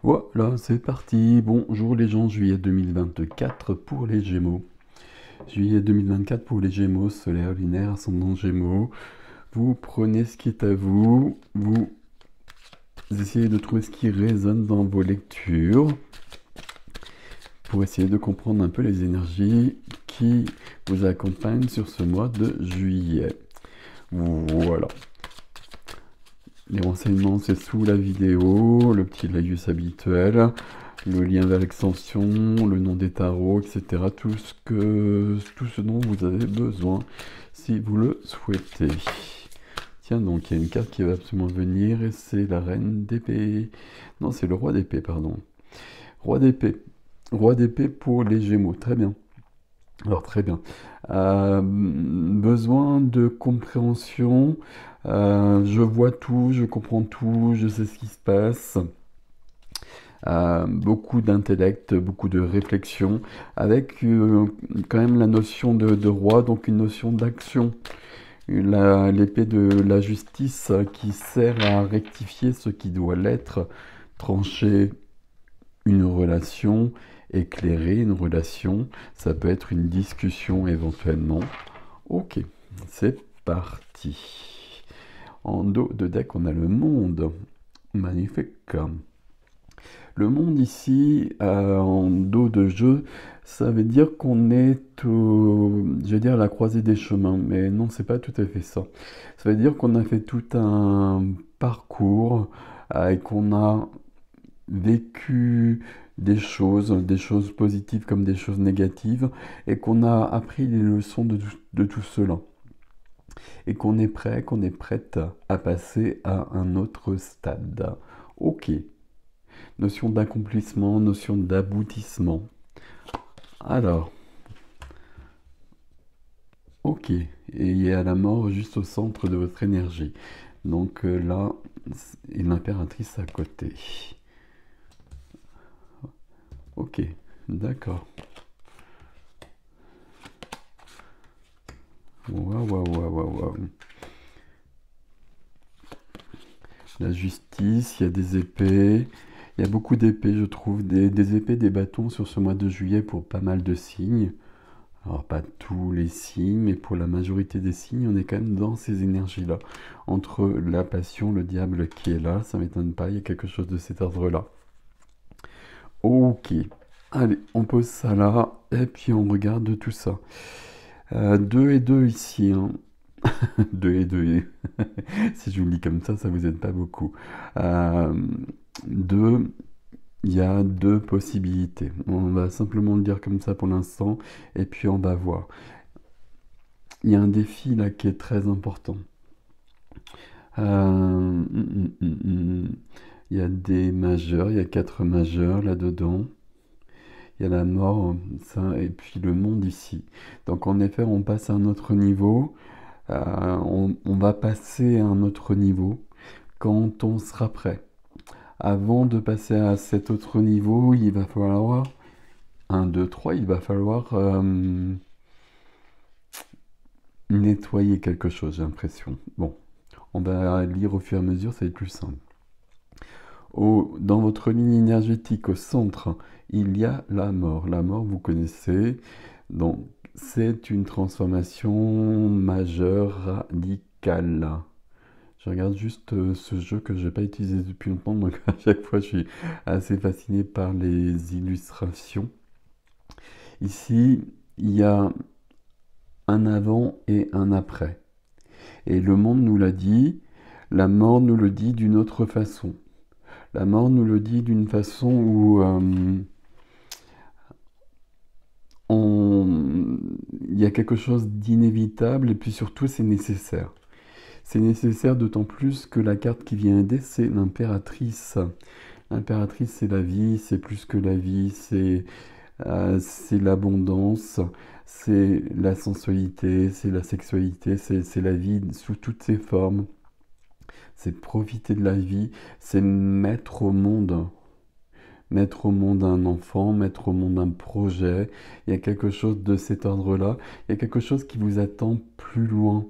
Voilà, c'est parti. Bonjour les gens, juillet 2024 pour les Gémeaux. Juillet 2024 pour les Gémeaux, solaire, lunaire, ascendant Gémeaux. Vous prenez ce qui est à vous, vous essayez de trouver ce qui résonne dans vos lectures pour essayer de comprendre un peu les énergies qui vous accompagnent sur ce mois de juillet. Voilà. Les renseignements, c'est sous la vidéo, le petit laïus habituel, le lien vers l'extension, le nom des tarots, etc. Tout ce dont vous avez besoin, si vous le souhaitil Tiens, donc, il y a une carte qui va absolument venir, et c'est la reine d'épée. Non, c'est le roi d'épée, pardon. Roi d'épée. Roi d'épée pour les Gémeaux, très bien. Alors, très bien. Besoin de compréhension. Je vois tout, je comprends tout, je sais ce qui se passe. Beaucoup d'intellect, beaucoup de réflexion, avec quand même la notion de roi, donc une notion d'action. L'épée de la justice qui sert à rectifier ce qui doit l'être, trancher une relation, éclairer une relation, ça peut être une discussion éventuellement. Ok, c'est parti. En dos de deck, on a le monde. Magnifique. Le monde ici, en dos de jeu, ça veut dire qu'on est je vais dire, à la croisée des chemins. Mais non, c'est pas tout à fait ça. Ça veut dire qu'on a fait tout un parcours et qu'on a vécu des choses positives comme des choses négatives, et qu'on a appris les leçons de tout cela. Et qu'on est prêt, qu'on est prête à passer à un autre stade. Ok. Notion d'accomplissement, notion d'aboutissement. Alors, ok. Et il y a la mort juste au centre de votre énergie. Donc là, et l'impératrice à côté. Ok, d'accord. Waouh. La justice, il y a des épées. Il y a beaucoup d'épées, je trouve. Des épées, des bâtons sur ce mois de juillet pour pas mal de signes. Alors, pas tous les signes, mais pour la majorité des signes, on est quand même dans ces énergies-là. Entre la passion, le diable qui est là, ça m'étonne pas, il y a quelque chose de cet ordre-là. Ok. Allez, on pose ça là, et puis on regarde tout ça. 2 et 2 ici, hein. 2 et 2. Si je vous le dis comme ça vous aide pas beaucoup. 2, il y a deux possibilités. On va simplement le dire comme ça pour l'instant, et puis on va voir. Il y a un défi là qui est très important. Il y a des majeurs, il y a 4 majeurs là-dedans. Il y a la mort, ça, et puis le monde ici. Donc en effet, on passe à un autre niveau. On va passer à un autre niveau quand on sera prêt. Avant de passer à cet autre niveau, il va falloir 1, 2, 3, il va falloir nettoyer quelque chose, j'ai l'impression. Bon, on va lire au fur et à mesure, ça va être plus simple. Dans votre ligne énergétique, au centre, il y a la mort. La mort, vous connaissez. Donc, c'est une transformation majeure, radicale. Je regarde juste ce jeu que je n'ai pas utilisé depuis longtemps, donc à chaque fois, je suis assez fasciné par les illustrations. Ici, il y a un avant et un après. Et le monde nous l'a dit, la mort nous le dit d'une autre façon. La mort nous le dit d'une façon où il y a quelque chose d'inévitable, et puis surtout c'est nécessaire. C'est nécessaire d'autant plus que la carte qui vient aider, c'est l'impératrice. L'impératrice, c'est la vie, c'est plus que la vie, c'est l'abondance, c'est la sensualité, c'est la sexualité, c'est la vie sous toutes ses formes. C'est profiter de la vie, c'est mettre au monde un enfant, mettre au monde un projet. Il y a quelque chose de cet ordre-là. Il y a quelque chose qui vous attend plus loin.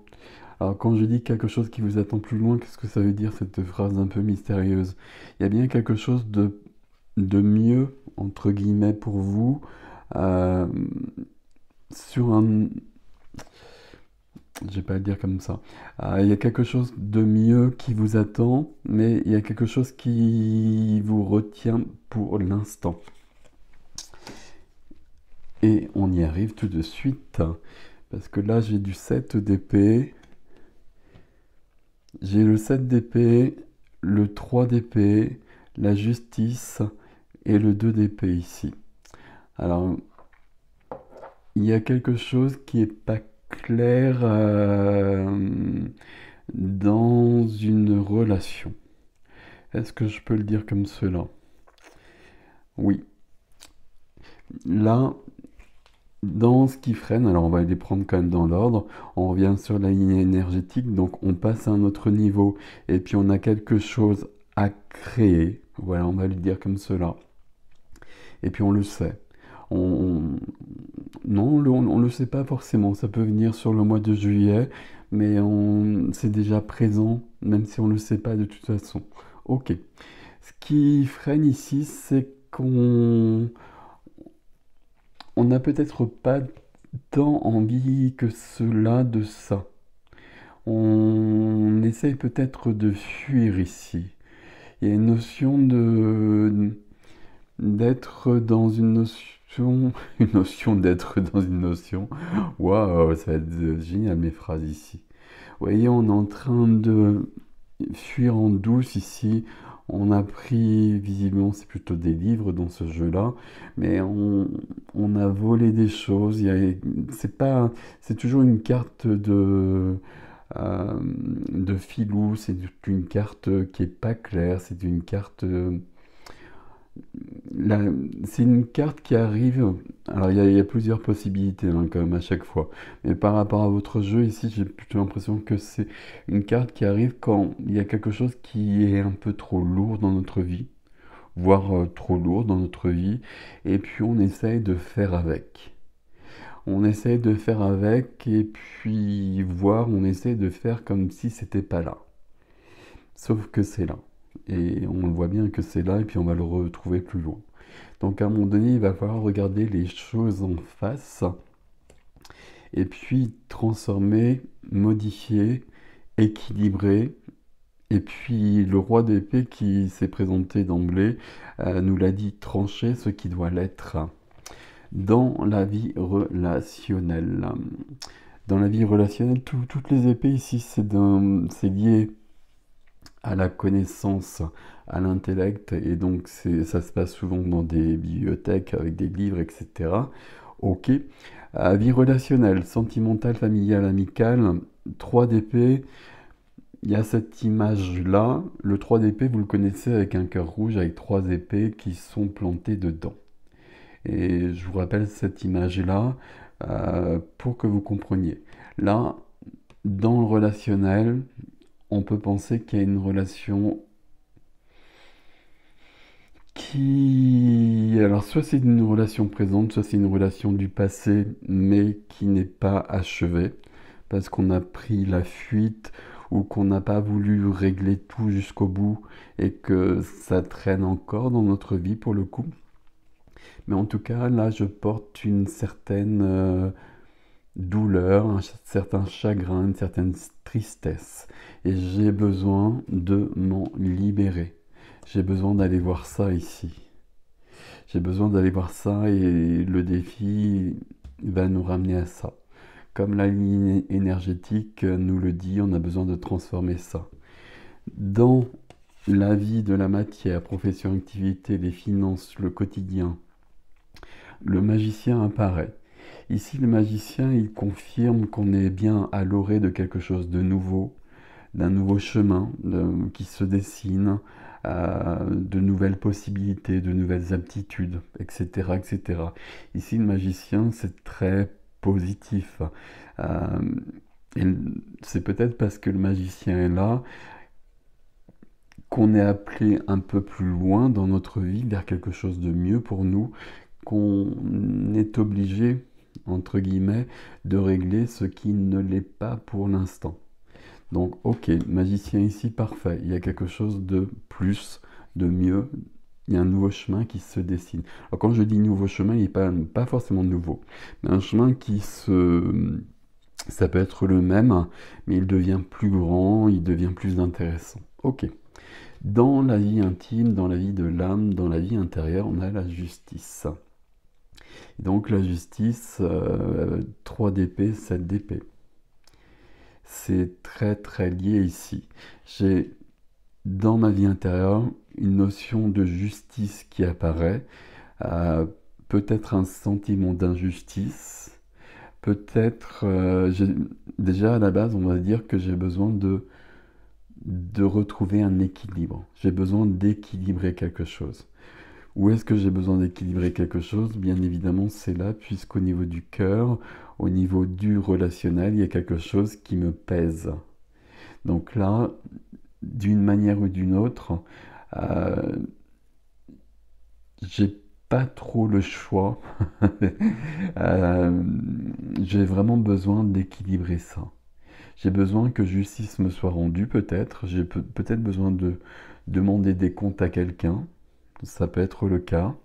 Alors quand je dis quelque chose qui vous attend plus loin, qu'est-ce que ça veut dire, cette phrase un peu mystérieuse? Il y a bien quelque chose de de mieux, entre guillemets, pour vous, euh, sur un... Je vais pas le dire comme ça. Il y a quelque chose de mieux qui vous attend, mais il y a quelque chose qui vous retient pour l'instant. Et on y arrive tout de suite, parce que là j'ai du 7 d'épée, j'ai le 7 d'épée, le 3 d'épée, la justice et le 2 d'épée ici. Alors, il y a quelque chose qui est pas clair dans une relation. Est-ce que je peux le dire comme cela? Oui. Là, dans ce qui freine, alors on va les prendre quand même dans l'ordre, on revient sur la ligne énergétique, donc on passe à un autre niveau, et puis on a quelque chose à créer, voilà, on va le dire comme cela, et puis on le sait. Non, on le sait pas forcément, ça peut venir sur le mois de juillet, mais c'est déjà présent, même si on le sait pas de toute façon. Ok. Ce qui freine ici, c'est on n'a peut-être pas tant envie que cela de ça. On essaye peut-être de fuir ici. Il y a une notion d'être dans une notion, une notion d'être dans une notion. Waouh, ça va être génial mes phrases ici. Vous voyez, on est en train de fuir en douce ici. On a pris, visiblement, c'est plutôt des livres dans ce jeu-là, mais on a volé des choses. C'est pas, c'est toujours une carte de filou. C'est une carte qui est pas claire. C'est une carte Là, c'est une carte qui arrive. Alors, il y a plusieurs possibilités hein, quand même à chaque fois. Mais par rapport à votre jeu, ici, j'ai plutôt l'impression que c'est une carte qui arrive quand il y a quelque chose qui est un peu trop lourd dans notre vie, voire trop lourd dans notre vie, et puis on essaye de faire avec. On essaye de faire avec, et puis voir, on essaye de faire comme si c'était pas là. Sauf que c'est là. Et on le voit bien que c'est là, et puis on va le retrouver plus loin. Donc à un moment donné, il va falloir regarder les choses en face, et puis transformer, modifier, équilibrer. Et puis le roi d'épée qui s'est présenté d'emblée nous l'a dit, trancher ce qui doit l'être dans la vie relationnelle. Dans la vie relationnelle, toutes les épées ici, c'est lié à la connaissance, à l'intellect, et donc ça se passe souvent dans des bibliothèques avec des livres, etc. Ok. Vie relationnelle, sentimentale, familiale, amicale, 3 d'épée, il y a cette image-là. Le 3 d'épée, vous le connaissez avec un cœur rouge, avec 3 épées qui sont plantées dedans. Et je vous rappelle cette image-là pour que vous compreniez. Là, dans le relationnel, on peut penser qu'il y a une relation qui... Alors, soit c'est une relation présente, soit c'est une relation du passé, mais qui n'est pas achevée, parce qu'on a pris la fuite ou qu'on n'a pas voulu régler tout jusqu'au bout et que ça traîne encore dans notre vie pour le coup. Mais en tout cas, là, je porte une certaine douleur, un certain chagrin, une certaine tristesse. Et j'ai besoin de m'en libérer. J'ai besoin d'aller voir ça ici. J'ai besoin d'aller voir ça et le défi va nous ramener à ça. Comme la ligne énergétique nous le dit, on a besoin de transformer ça. Dans la vie de la matière, profession, activité, les finances, le quotidien, le magicien apparaît. Ici, le magicien, il confirme qu'on est bien à l'orée de quelque chose de nouveau, d'un nouveau chemin qui se dessine, de nouvelles possibilités, de nouvelles aptitudes, etc., etc. Ici, le magicien, c'est très positif. Et c'est peut-être parce que le magicien est là qu'on est appelé un peu plus loin dans notre vie, vers quelque chose de mieux pour nous, qu'on est obligé, entre guillemets, de régler ce qui ne l'est pas pour l'instant. Donc, ok, magicien ici, parfait. Il y a quelque chose de plus, de mieux il y a un nouveau chemin qui se dessine. Alors quand je dis nouveau chemin, il n'est pas forcément nouveau, mais un chemin ça peut être le même, mais il devient plus grand, il devient plus intéressant. Ok. Dans la vie intime, dans la vie de l'âme, dans la vie intérieure, on a la justice. Donc la justice, 3 d'épée, 7 d'épée. C'est très très lié ici. J'ai dans ma vie intérieure une notion de justice qui apparaît, peut-être un sentiment d'injustice, peut-être, déjà à la base, on va dire que j'ai besoin de retrouver un équilibre. J'ai besoin d'équilibrer quelque chose. Où est-ce que j'ai besoin d'équilibrer quelque chose? Bien évidemment, c'est là, puisqu'au niveau du cœur, au niveau du relationnel, il y a quelque chose qui me pèse. Donc là, d'une manière ou d'une autre, euh, j'ai pas trop le choix. Euh, j'ai vraiment besoin d'équilibrer ça. J'ai besoin que justice me soit rendue, peut-être. J'ai peut-être besoin de demander des comptes à quelqu'un. Ça peut être le cas.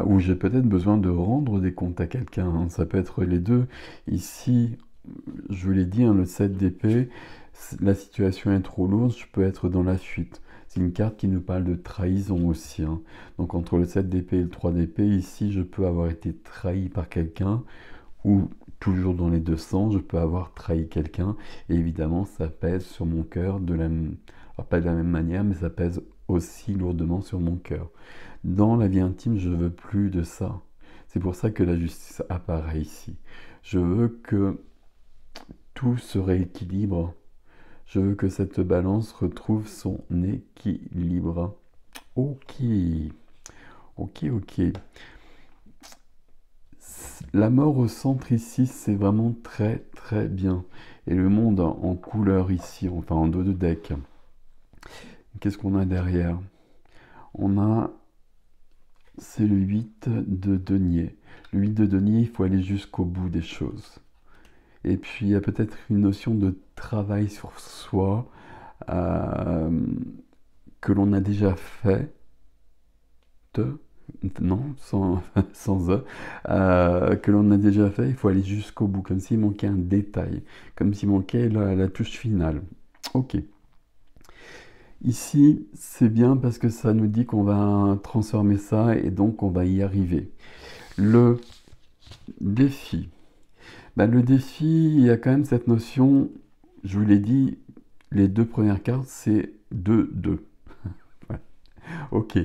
Ou j'ai peut-être besoin de rendre des comptes à quelqu'un, hein. Ça peut être les deux. Ici, je vous l'ai dit, hein, le 7 d'épée, la situation est trop lourde, je peux être dans la fuite. C'est une carte qui nous parle de trahison aussi, hein. Donc entre le 7 d'épée et le 3 d'épée, ici, je peux avoir été trahi par quelqu'un, ou toujours dans les deux sens, je peux avoir trahi quelqu'un. Et évidemment, ça pèse sur mon cœur alors pas de la même manière, mais ça pèse aussi lourdement sur mon cœur. Dans la vie intime, je veux plus de ça. C'est pour ça que la justice apparaît ici. Je veux que tout se rééquilibre. Je veux que cette balance retrouve son équilibre. Ok, ok. La mort au centre ici, c'est vraiment très très bien. Et le monde en couleur ici, enfin en dos de deck. Qu'est-ce qu'on a derrière? On a, c'est le 8 de denier. Le 8 de denier, il faut aller jusqu'au bout des choses. Et puis il y a peut-être une notion de travail sur soi euh, que l'on a déjà fait. Non, sans E, que l'on a déjà fait, il faut aller jusqu'au bout, comme s'il manquait un détail, comme s'il manquait la touche finale. Ok. Ici, c'est bien parce que ça nous dit qu'on va transformer ça et donc on va y arriver. Le défi. Le défi, il y a quand même cette notion, je vous l'ai dit, les 2 premières cartes, c'est 2-2. Ouais. Ok.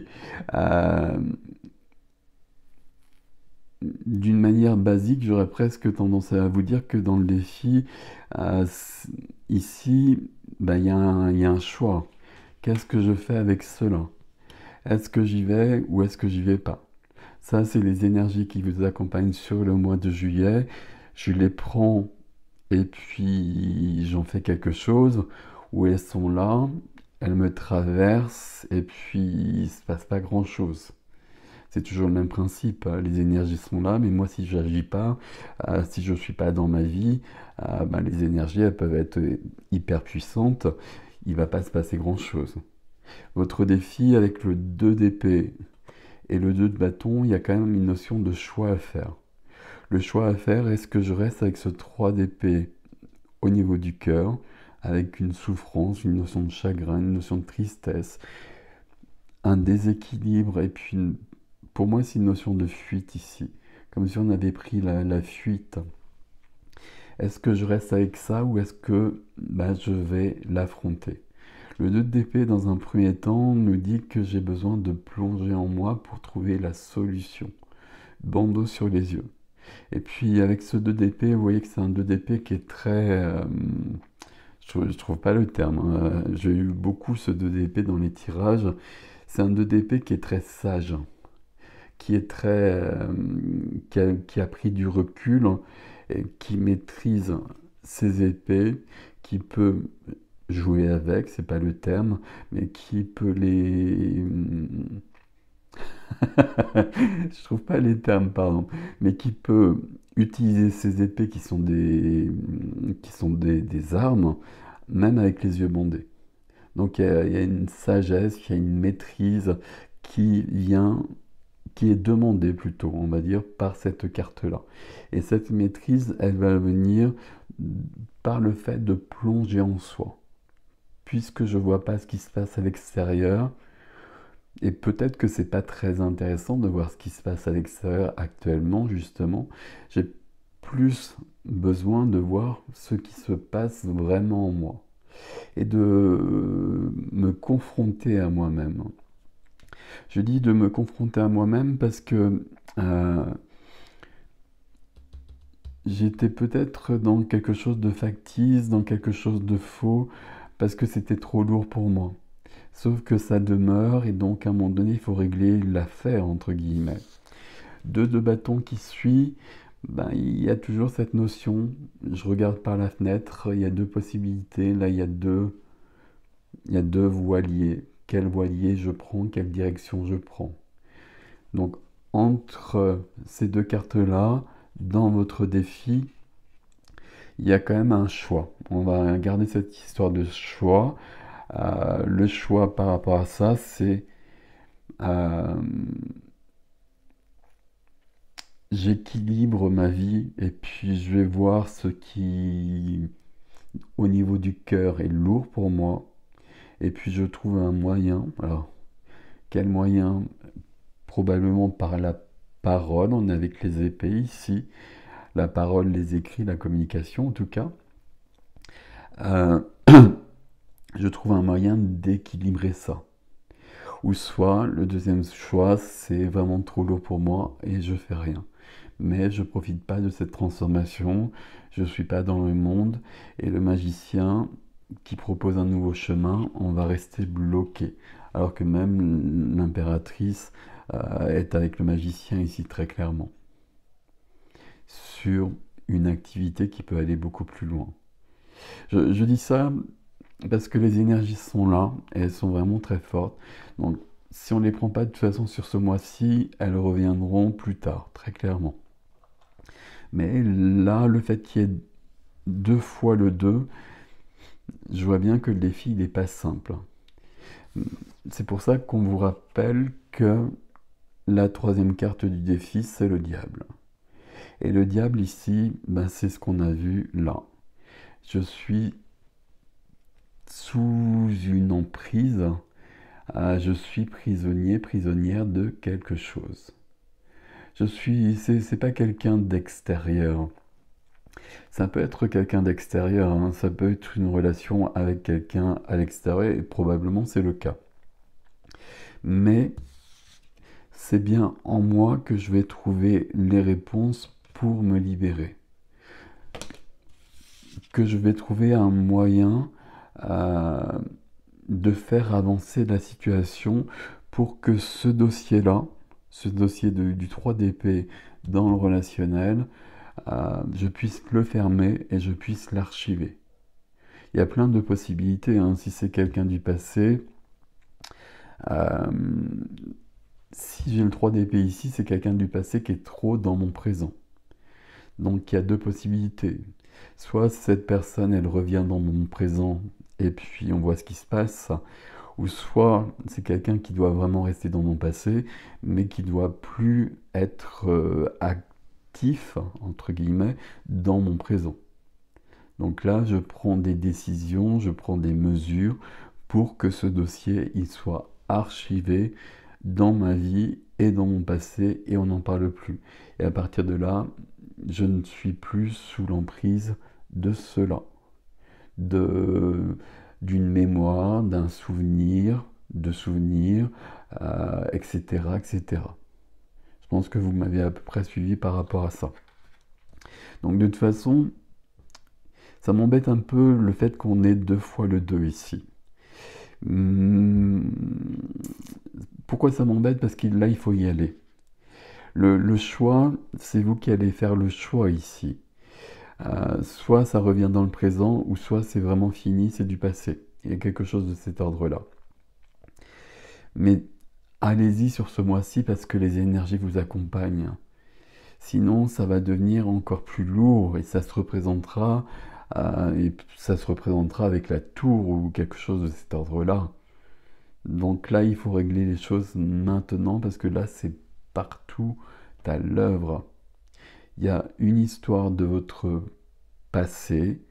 D'une manière basique, j'aurais presque tendance à vous dire que dans le défi, euh, ici, il y a un choix. Qu'est-ce que je fais avec cela? Est-ce que j'y vais ou est-ce que j'y vais pas? Ça, c'est les énergies qui vous accompagnent sur le mois de juillet. Je les prends et puis j'en fais quelque chose, ou elles sont là, elles me traversent et puis il ne se passe pas grand-chose. C'est toujours le même principe, hein. Les énergies sont là, mais moi, si je n'agis pas, si je ne suis pas dans ma vie, les énergies, elles peuvent être hyper puissantes. Il ne va pas se passer grand-chose. Votre défi avec le 2 d'épée et le 2 de bâton, il y a quand même une notion de choix à faire. Le choix à faire, est-ce que je reste avec ce 3 d'épée au niveau du cœur, avec une souffrance, une notion de chagrin, une notion de tristesse, un déséquilibre, et puis pour moi c'est une notion de fuite ici, comme si on avait pris la fuite. Est-ce que je reste avec ça ou est-ce que je vais l'affronter? Le 2 d'épée dans un premier temps nous dit que j'ai besoin de plonger en moi pour trouver la solution. Bandeau sur les yeux. Et puis avec ce 2 d'épée, vous voyez que c'est un 2 d'épée qui est très... je trouve pas le terme, hein. J'ai eu beaucoup ce 2 d'épée dans les tirages. C'est un 2 d'épée qui est très sage, qui est très... qui a pris du recul, et qui maîtrise ses épées, qui peut jouer avec, c'est pas le terme, mais qui peut les... Je trouve pas les termes, pardon, mais qui peut utiliser ses épées qui sont des armes, même avec les yeux bandés. Donc il y a une sagesse, il y a une maîtrise qui vient, qui est demandée plutôt, on va dire, par cette carte-là. Et cette maîtrise, elle va venir par le fait de plonger en soi. Puisque je ne vois pas ce qui se passe à l'extérieur, et peut-être que c'est pas très intéressant de voir ce qui se passe à l'extérieur actuellement, justement. J'ai plus besoin de voir ce qui se passe vraiment en moi et de me confronter à moi-même. Je dis de me confronter à moi-même parce que euh, j'étais peut-être dans quelque chose de factice, dans quelque chose de faux, parce que c'était trop lourd pour moi. Sauf que ça demeure et donc à un moment donné, il faut régler l'affaire, entre guillemets. Deux bâtons qui suit, ben, il y a toujours cette notion, je regarde par la fenêtre, il y a deux possibilités, là il y a deux voiliers. Quel voilier je prends, quelle direction je prends. Donc entre ces deux cartes-là, dans votre défi, il y a quand même un choix. On va garder cette histoire de choix. Le choix par rapport à ça, c'est euh, j'équilibre ma vie et puis je vais voir ce qui, au niveau du cœur, est lourd pour moi. Et puis je trouve un moyen. Alors, quel moyen? Probablement par la parole. On est avec les épées ici. La parole, les écrits, la communication en tout cas. Euh, je trouve un moyen d'équilibrer ça. Ou soit, le deuxième choix, c'est vraiment trop lourd pour moi et je fais rien. Mais je profite pas de cette transformation, je suis pas dans le monde, et le magicien qui propose un nouveau chemin, on va rester bloqué. Alors que même l'impératrice est avec le magicien ici très clairement, sur une activité qui peut aller beaucoup plus loin. Je dis ça parce que les énergies sont là et elles sont vraiment très fortes. Donc, si on ne les prend pas de toute façon sur ce mois-ci, elles reviendront plus tard, très clairement. Mais là, le fait qu'il y ait deux fois le 2, je vois bien que le défi n'est pas simple. C'est pour ça qu'on vous rappelle que la troisième carte du défi, c'est le diable. Et le diable ici, ben, c'est ce qu'on a vu là. Je suis sous une emprise, je suis prisonnier, prisonnière de quelque chose. C'est pas quelqu'un d'extérieur. Ça peut être quelqu'un d'extérieur, hein. Ça peut être une relation avec quelqu'un à l'extérieur, et probablement c'est le cas. Mais c'est bien en moi que je vais trouver les réponses pour me libérer. Que je vais trouver un moyen euh, de faire avancer la situation pour que ce dossier-là, ce dossier du 3 d'épée dans le relationnel, je puisse le fermer et je puisse l'archiver. Il y a plein de possibilités, hein. Si c'est quelqu'un du passé, euh, si j'ai le 3 d'épée ici, c'est quelqu'un du passé qui est trop dans mon présent. Donc il y a deux possibilités. Soit cette personne, elle revient dans mon présent et puis on voit ce qui se passe, ou soit c'est quelqu'un qui doit vraiment rester dans mon passé, mais qui doit plus être actif, entre guillemets, dans mon présent. Donc là, je prends des décisions, je prends des mesures pour que ce dossier il soit archivé dans ma vie et dans mon passé et on n'en parle plus. Et à partir de là, je ne suis plus sous l'emprise de cela, d'une mémoire, d'un souvenir, de souvenirs, etc., etc. Je pense que vous m'avez à peu près suivi par rapport à ça. Donc de toute façon, ça m'embête un peu le fait qu'on ait deux fois le 2 ici. Pourquoi ça m'embête? Parce que là, il faut y aller. Le choix, c'est vous qui allez faire le choix ici. Soit ça revient dans le présent, ou soit c'est vraiment fini, c'est du passé. Il y a quelque chose de cet ordre-là. Mais allez-y sur ce mois-ci parce que les énergies vous accompagnent. Sinon, ça va devenir encore plus lourd et ça se représentera Et ça se représentera avec la tour ou quelque chose de cet ordre-là. Donc là, il faut régler les choses maintenant parce que là, c'est partout à l'œuvre. Il y a une histoire de votre passé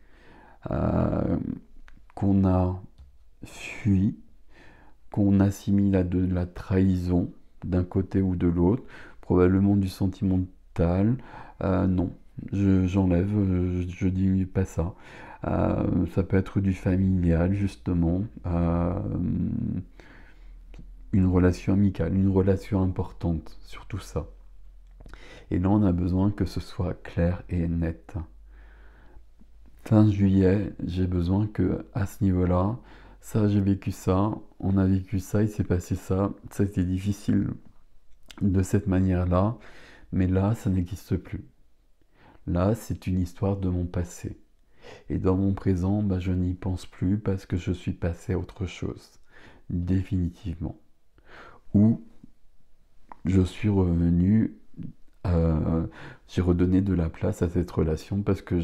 euh, qu'on a fui, qu'on assimile à de la trahison d'un côté ou de l'autre, probablement du sentimental. Non, j'enlève, je diminue pas ça. Ça peut être du familial, justement, une relation amicale, une relation importante, surtout ça. Et là, on a besoin que ce soit clair et net. Fin juillet, j'ai besoin que, à ce niveau-là, ça, j'ai vécu ça, on a vécu ça, il s'est passé ça, ça a été difficile de cette manière-là, mais là, ça n'existe plus. Là, c'est une histoire de mon passé. Et dans mon présent, bah, je n'y pense plus parce que je suis passé à autre chose, définitivement. Ou je suis revenu, j'ai redonné de la place à cette relation parce que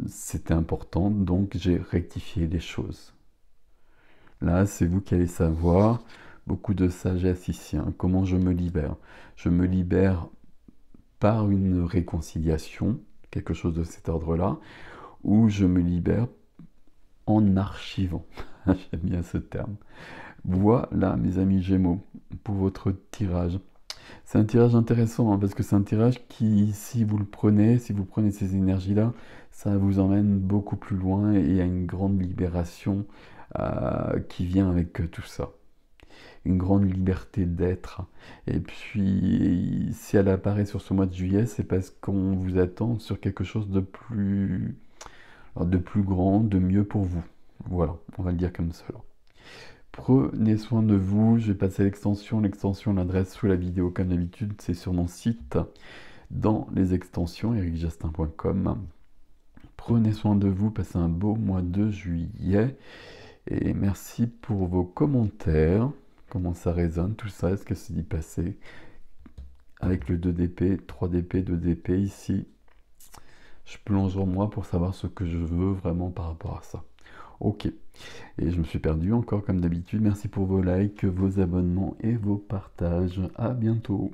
c'était important, donc j'ai rectifié les choses. Là, c'est vous qui allez savoir, beaucoup de sagesse ici, hein. Comment je me libère? Je me libère par une réconciliation, quelque chose de cet ordre-là, ou je me libère en archivant. J'aime bien ce terme. Voilà, mes amis Gémeaux, pour votre tirage. C'est un tirage intéressant, hein, parce que c'est un tirage qui, si vous le prenez, si vous prenez ces énergies-là, ça vous emmène beaucoup plus loin et il y a une grande libération qui vient avec tout ça. Une grande liberté d'être. Et puis, si elle apparaît sur ce mois de juillet, c'est parce qu'on vous attend sur quelque chose de plus grand, de mieux pour vous. Voilà, on va le dire comme cela. Prenez soin de vous, je vais passer à l'extension. L'extension, l'adresse sous la vidéo comme d'habitude, c'est sur mon site, dans les extensions, ericjastin.com. Prenez soin de vous, passez un beau mois de juillet. Et merci pour vos commentaires. Comment ça résonne, tout ça, est-ce que c'est y passé avec le 2DP, 3DP, 2DP ici. Je plonge en moi pour savoir ce que je veux vraiment par rapport à ça. Ok. Et je me suis perdu encore comme d'habitude. Merci pour vos likes, vos abonnements et vos partages. À bientôt.